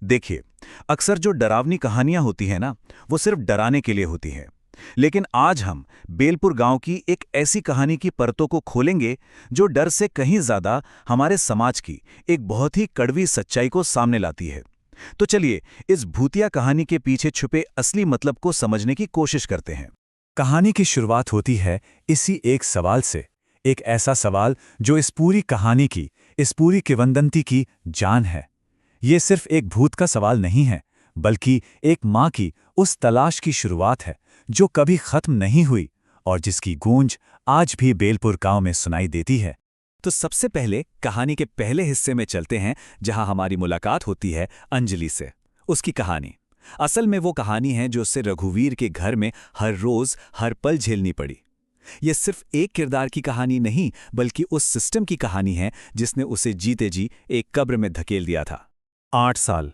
देखिए, अक्सर जो डरावनी कहानियां होती हैं ना, वो सिर्फ डराने के लिए होती हैं। लेकिन आज हम बेलपुर गांव की एक ऐसी कहानी की परतों को खोलेंगे जो डर से कहीं ज्यादा हमारे समाज की एक बहुत ही कड़वी सच्चाई को सामने लाती है। तो चलिए, इस भूतिया कहानी के पीछे छुपे असली मतलब को समझने की कोशिश करते हैं। कहानी की शुरुआत होती है इसी एक सवाल से। एक ऐसा सवाल जो इस पूरी कहानी की, इस पूरी किंवदंती की जान है। ये सिर्फ एक भूत का सवाल नहीं है, बल्कि एक माँ की उस तलाश की शुरुआत है जो कभी खत्म नहीं हुई और जिसकी गूंज आज भी बेलपुर गांव में सुनाई देती है। तो सबसे पहले कहानी के पहले हिस्से में चलते हैं, जहां हमारी मुलाकात होती है अंजलि से। उसकी कहानी असल में वो कहानी है जो उससे रघुवीर के घर में हर रोज हर पल झेलनी पड़ी। ये सिर्फ एक किरदार की कहानी नहीं, बल्कि उस सिस्टम की कहानी है जिसने उसे जीते जी एक कब्र में धकेल दिया था। 8 साल।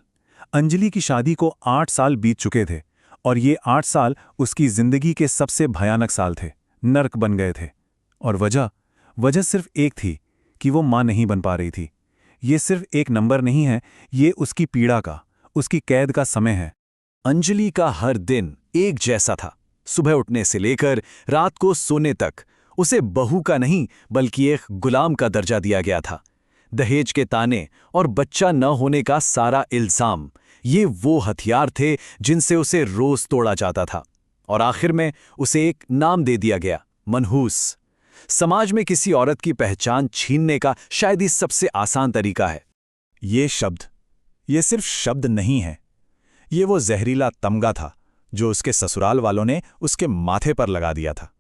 अंजलि की शादी को 8 साल बीत चुके थे और ये 8 साल उसकी जिंदगी के सबसे भयानक साल थे। नर्क बन गए थे। और वजह सिर्फ एक थी कि वो मां नहीं बन पा रही थी। ये सिर्फ एक नंबर नहीं है, ये उसकी पीड़ा का, उसकी कैद का समय है। अंजलि का हर दिन एक जैसा था। सुबह उठने से लेकर रात को सोने तक उसे बहू का नहीं, बल्कि एक गुलाम का दर्जा दिया गया था। दहेज के ताने और बच्चा न होने का सारा इल्जाम, ये वो हथियार थे जिनसे उसे रोज तोड़ा जाता था। और आखिर में उसे एक नाम दे दिया गया, मनहूस। समाज में किसी औरत की पहचान छीनने का शायद ही सबसे आसान तरीका है। ये सिर्फ शब्द नहीं है, ये वो जहरीला तमगा था जो उसके ससुराल वालों ने उसके माथे पर लगा दिया था।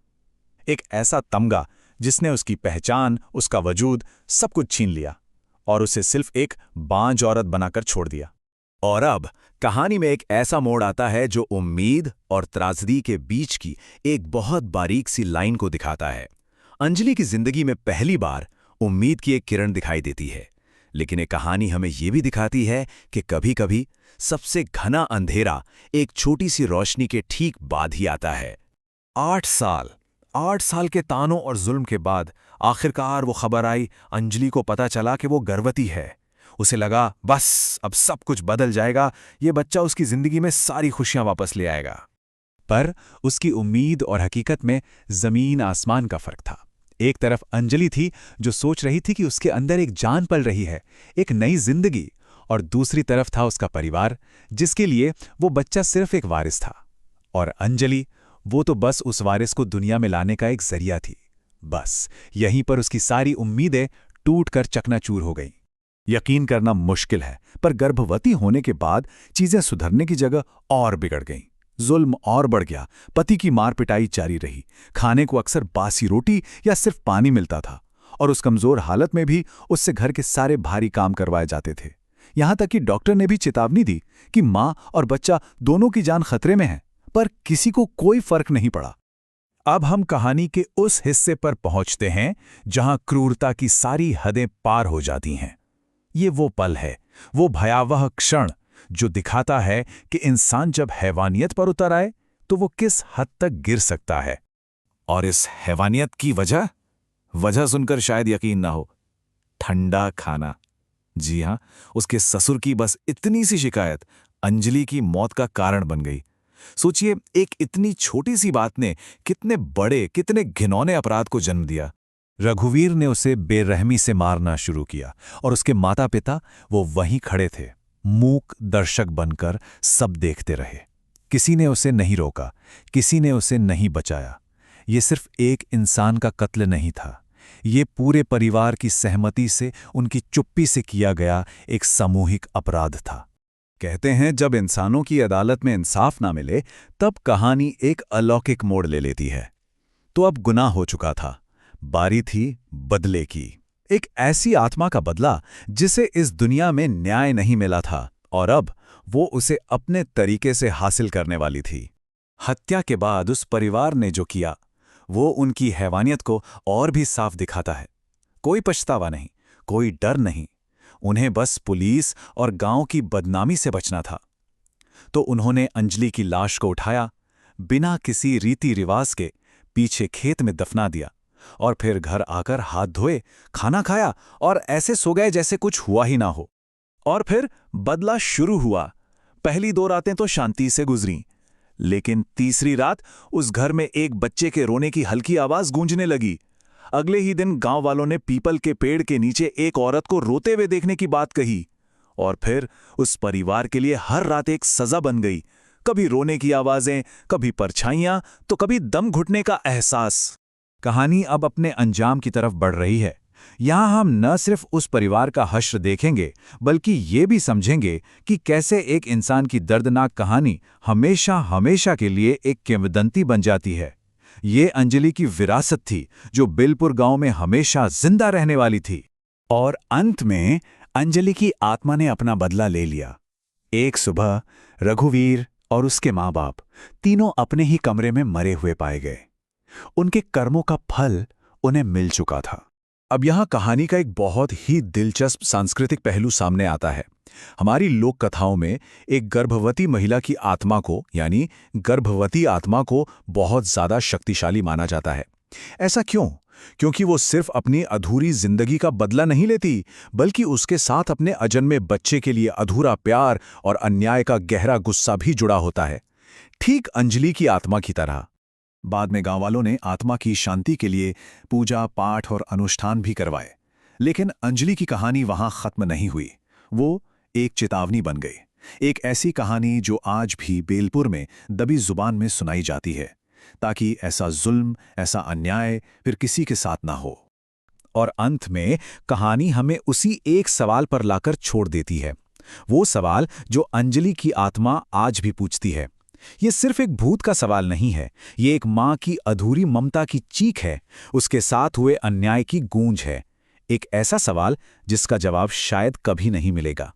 एक ऐसा तमगा जिसने उसकी पहचान, उसका वजूद, सब कुछ छीन लिया और उसे सिर्फ एक बांझ औरत बनाकर छोड़ दिया। और अब कहानी में एक ऐसा मोड़ आता है जो उम्मीद और त्रासदी के बीच की एक बहुत बारीक सी लाइन को दिखाता है। अंजलि की जिंदगी में पहली बार उम्मीद की एक किरण दिखाई देती है, लेकिन ये कहानी हमें ये भी दिखाती है कि कभी-कभी सबसे घना अंधेरा एक छोटी सी रोशनी के ठीक बाद ही आता है। 8 साल के तानों और जुल्म के बाद आखिरकार वो खबर आई। अंजलि को पता चला कि वो गर्भवती है। उसे लगा बस अब सब कुछ बदल जाएगा, ये बच्चा उसकी जिंदगी में सारी खुशियां वापस ले आएगा। पर उसकी उम्मीद और हकीकत में जमीन आसमान का फर्क था। एक तरफ अंजलि थी जो सोच रही थी कि उसके अंदर एक जान पल रही है, एक नई जिंदगी, और दूसरी तरफ था उसका परिवार, जिसके लिए वो बच्चा सिर्फ एक वारिस था। और अंजलि, वो तो बस उस वारिस को दुनिया में लाने का एक जरिया थी। बस यहीं पर उसकी सारी उम्मीदें टूटकर चकनाचूर हो गईं। यकीन करना मुश्किल है, पर गर्भवती होने के बाद चीजें सुधरने की जगह और बिगड़ गईं। जुल्म और बढ़ गया। पति की मार पिटाई जारी रही। खाने को अक्सर बासी रोटी या सिर्फ पानी मिलता था, और उस कमजोर हालत में भी उससे घर के सारे भारी काम करवाए जाते थे। यहां तक कि डॉक्टर ने भी चेतावनी दी कि मां और बच्चा दोनों की जान खतरे में है, पर किसी को कोई फर्क नहीं पड़ा। अब हम कहानी के उस हिस्से पर पहुंचते हैं जहां क्रूरता की सारी हदें पार हो जाती हैं। ये वो पल है, वो भयावह क्षण जो दिखाता है कि इंसान जब हैवानियत पर उतर आए तो वो किस हद तक गिर सकता है। और इस हैवानियत की वजह सुनकर शायद यकीन ना हो, ठंडा खाना। जी हां, उसके ससुर की बस इतनी सी शिकायत अंजलि की मौत का कारण बन गई। सोचिए, एक इतनी छोटी सी बात ने कितने बड़े, कितने घिनौने अपराध को जन्म दिया। रघुवीर ने उसे बेरहमी से मारना शुरू किया और उसके माता पिता वो वहीं खड़े थे, मूक दर्शक बनकर सब देखते रहे। किसी ने उसे नहीं रोका, किसी ने उसे नहीं बचाया। ये सिर्फ एक इंसान का कत्ल नहीं था, ये पूरे परिवार की सहमति से, उनकी चुप्पी से किया गया एक सामूहिक अपराध था। कहते हैं, जब इंसानों की अदालत में इंसाफ ना मिले तब कहानी एक अलौकिक मोड़ ले लेती है। तो अब गुनाह हो चुका था, बारी थी बदले की। एक ऐसी आत्मा का बदला जिसे इस दुनिया में न्याय नहीं मिला था, और अब वो उसे अपने तरीके से हासिल करने वाली थी। हत्या के बाद उस परिवार ने जो किया वो उनकी हैवानियत को और भी साफ दिखाता है। कोई पछतावा नहीं, कोई डर नहीं, उन्हें बस पुलिस और गांव की बदनामी से बचना था। तो उन्होंने अंजलि की लाश को उठाया, बिना किसी रीति रिवाज के पीछे खेत में दफना दिया, और फिर घर आकर हाथ धोए, खाना खाया और ऐसे सो गए जैसे कुछ हुआ ही ना हो। और फिर बदला शुरू हुआ। पहली 2 रातें तो शांति से गुजरी, लेकिन तीसरी रात उस घर में एक बच्चे के रोने की हल्की आवाज गूंजने लगी। अगले ही दिन गांव वालों ने पीपल के पेड़ के नीचे एक औरत को रोते हुए देखने की बात कही। और फिर उस परिवार के लिए हर रात एक सजा बन गई। कभी रोने की आवाजें, कभी परछाइयां, तो कभी दम घुटने का एहसास। कहानी अब अपने अंजाम की तरफ बढ़ रही है। यहाँ हम न सिर्फ उस परिवार का हश्र देखेंगे, बल्कि ये भी समझेंगे कि कैसे एक इंसान की दर्दनाक कहानी हमेशा हमेशा के लिए एक किंवदंती बन जाती है। ये अंजलि की विरासत थी, जो बिलपुर गांव में हमेशा जिंदा रहने वाली थी। और अंत में अंजलि की आत्मा ने अपना बदला ले लिया। एक सुबह रघुवीर और उसके माँ बाप तीनों अपने ही कमरे में मरे हुए पाए गए। उनके कर्मों का फल उन्हें मिल चुका था। अब यहाँ कहानी का एक बहुत ही दिलचस्प सांस्कृतिक पहलू सामने आता है। हमारी लोक कथाओं में एक गर्भवती महिला की आत्मा को, यानी गर्भवती आत्मा को, बहुत ज्यादा शक्तिशाली माना जाता है। ऐसा क्यों? क्योंकि वो सिर्फ अपनी अधूरी जिंदगी का बदला नहीं लेती, बल्कि उसके साथ अपने अजन्मे बच्चे के लिए अधूरा प्यार और अन्याय का गहरा गुस्सा भी जुड़ा होता है, ठीक अंजलि की आत्मा की तरह। बाद में गांव वालों ने आत्मा की शांति के लिए पूजा पाठ और अनुष्ठान भी करवाए, लेकिन अंजलि की कहानी वहां खत्म नहीं हुई। वो एक चेतावनी बन गई, एक ऐसी कहानी जो आज भी बेलपुर में दबी जुबान में सुनाई जाती है, ताकि ऐसा जुल्म, ऐसा अन्याय फिर किसी के साथ ना हो। और अंत में कहानी हमें उसी एक सवाल पर लाकर छोड़ देती है, वो सवाल जो अंजलि की आत्मा आज भी पूछती है। ये सिर्फ एक भूत का सवाल नहीं है, ये एक माँ की अधूरी ममता की चीख है, उसके साथ हुए अन्याय की गूंज है। एक ऐसा सवाल जिसका जवाब शायद कभी नहीं मिलेगा,